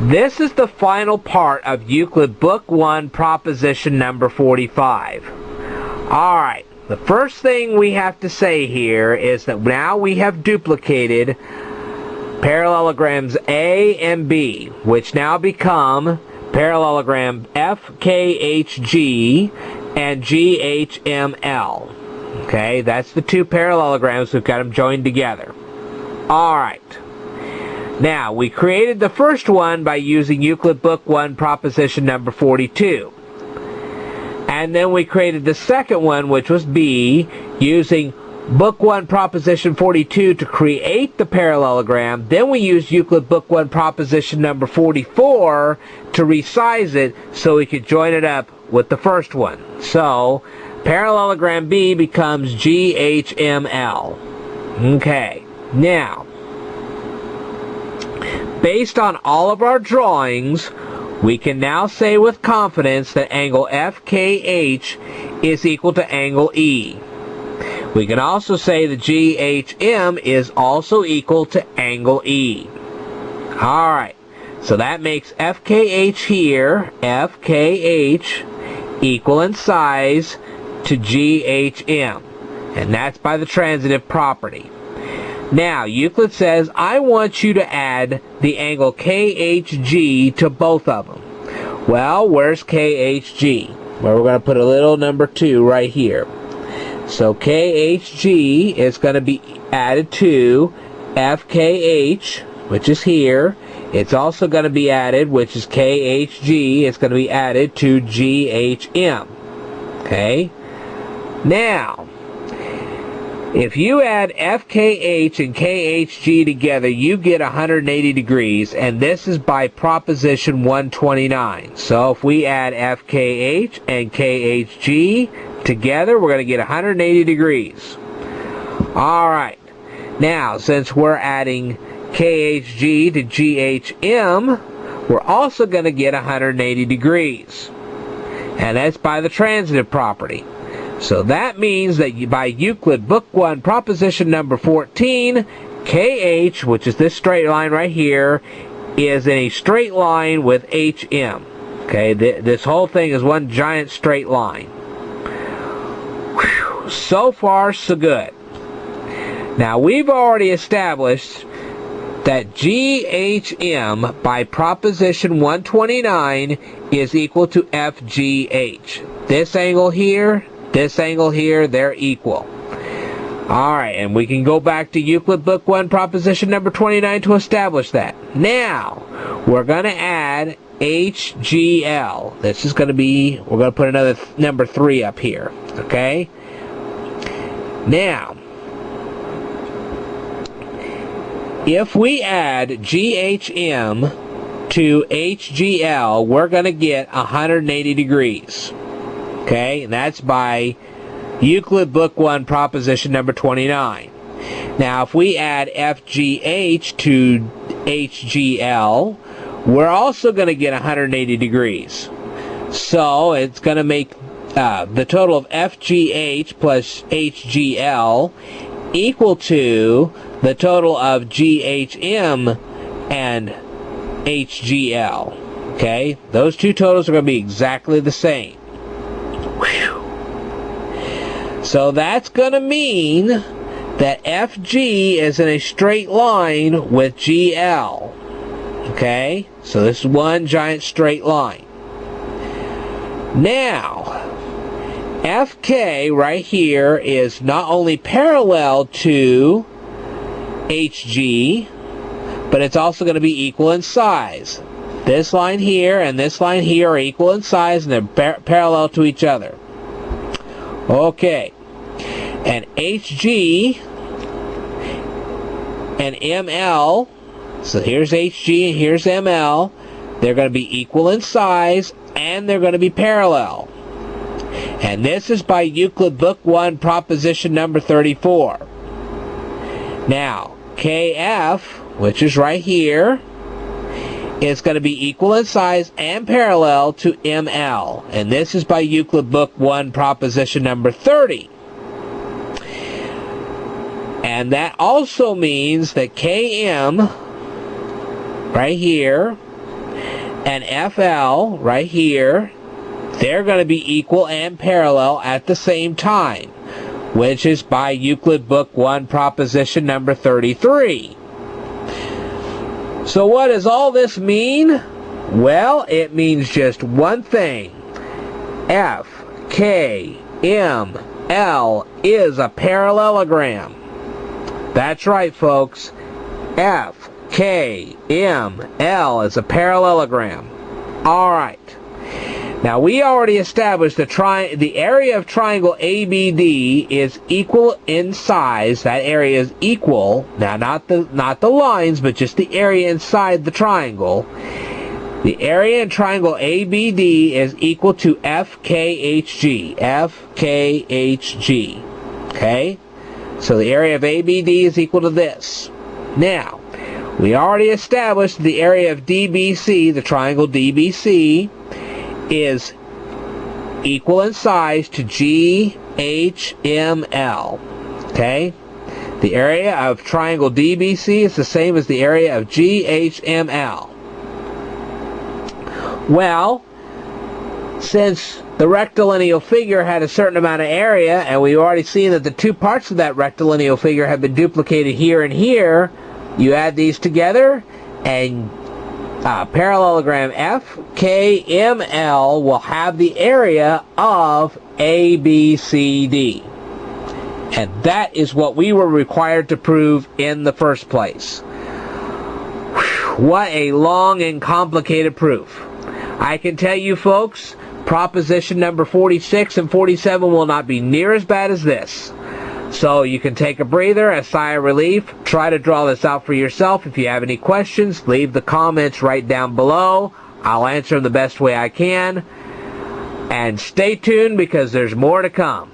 This is the final part of Euclid Book 1, proposition number 45. Alright, the first thing we have to say here is that now we have duplicated parallelograms A and B, which now become parallelogram FKHG and GHML. Okay, that's the two parallelograms. We've got them joined together. Alright. Now, we created the first one by using Euclid Book 1, proposition number 42. And then we created the second one, which was B, using Book 1, proposition 42 to create the parallelogram. Then we used Euclid Book 1, proposition number 44 to resize it so we could join it up with the first one. So, parallelogram B becomes GHML. Okay, now, based on all of our drawings, we can now say with confidence that angle FKH is equal to angle E. We can also say that GHM is also equal to angle E. Alright, so that makes FKH here, FKH, equal in size to GHM. And that's by the transitive property. Now, Euclid says, I want you to add the angle KHG to both of them. Well, where's KHG? Well, we're going to put a little number 2 right here. So KHG is going to be added to FKH, which is here. It's also going to be added, which is KHG, it's going to be added to GHM. Okay? Now, if you add FKH and KHG together, you get 180 degrees, and this is by proposition 129. So if we add FKH and KHG together, we're going to get 180 degrees. Alright, now since we're adding KHG to GHM, we're also going to get 180 degrees. And that's by the transitive property. So that means that by Euclid Book 1, proposition number 14, KH, which is this straight line right here, is in a straight line with HM. Okay, this whole thing is one giant straight line. Whew. So far, so good. Now, we've already established that GHM by proposition 129 is equal to FGH. This angle here, they're equal. Alright, and we can go back to Euclid Book 1, proposition number 29 to establish that. Now, we're going to add HGL. This is going to be, we're going to put another number 3 up here. Okay? Now, if we add GHM to HGL, we're going to get 180 degrees. Okay, and that's by Euclid Book 1, proposition number 29. Now, if we add FGH to HGL, we're also going to get 180 degrees. So, it's going to make the total of FGH plus HGL equal to the total of GHM and HGL. Okay, those two totals are going to be exactly the same. Whew. So that's going to mean that FG is in a straight line with GL. Okay, so this is one giant straight line. Now, FK right here is not only parallel to HG, but it's also going to be equal in size. This line here and this line here are equal in size, and they're parallel to each other. Okay. And HG and ML, so here's HG and here's ML, they're going to be equal in size, and they're going to be parallel. And this is by Euclid Book 1, proposition number 34. Now, KF, which is right here, is going to be equal in size and parallel to ML. And this is by Euclid Book 1, proposition number 30. And that also means that KM, right here, and FL right here, they're going to be equal and parallel at the same time, which is by Euclid Book 1, proposition number 33. So what does all this mean? Well, it means just one thing. F, K, M, L is a parallelogram. That's right, folks. F, K, M, L is a parallelogram. Alright. Now we already established the area of triangle ABD is equal in size. That area is equal. Now not the lines, but just the area inside the triangle. The area in triangle ABD is equal to FKHG. FKHG. Okay? So the area of ABD is equal to this. Now, we already established the area of DBC, the triangle DBC, is equal in size to GHML. Okay? The area of triangle DBC is the same as the area of GHML. Well, since the rectilineal figure had a certain amount of area, and we've already seen that the two parts of that rectilineal figure have been duplicated here and here, you add these together, and parallelogram FKML will have the area of ABCD. And that is what we were required to prove in the first place. Whew, what a long and complicated proof. I can tell you, folks, proposition number 46 and 47 will not be near as bad as this. So you can take a breather, a sigh of relief, try to draw this out for yourself. If you have any questions, leave the comments right down below. I'll answer them the best way I can. And stay tuned because there's more to come.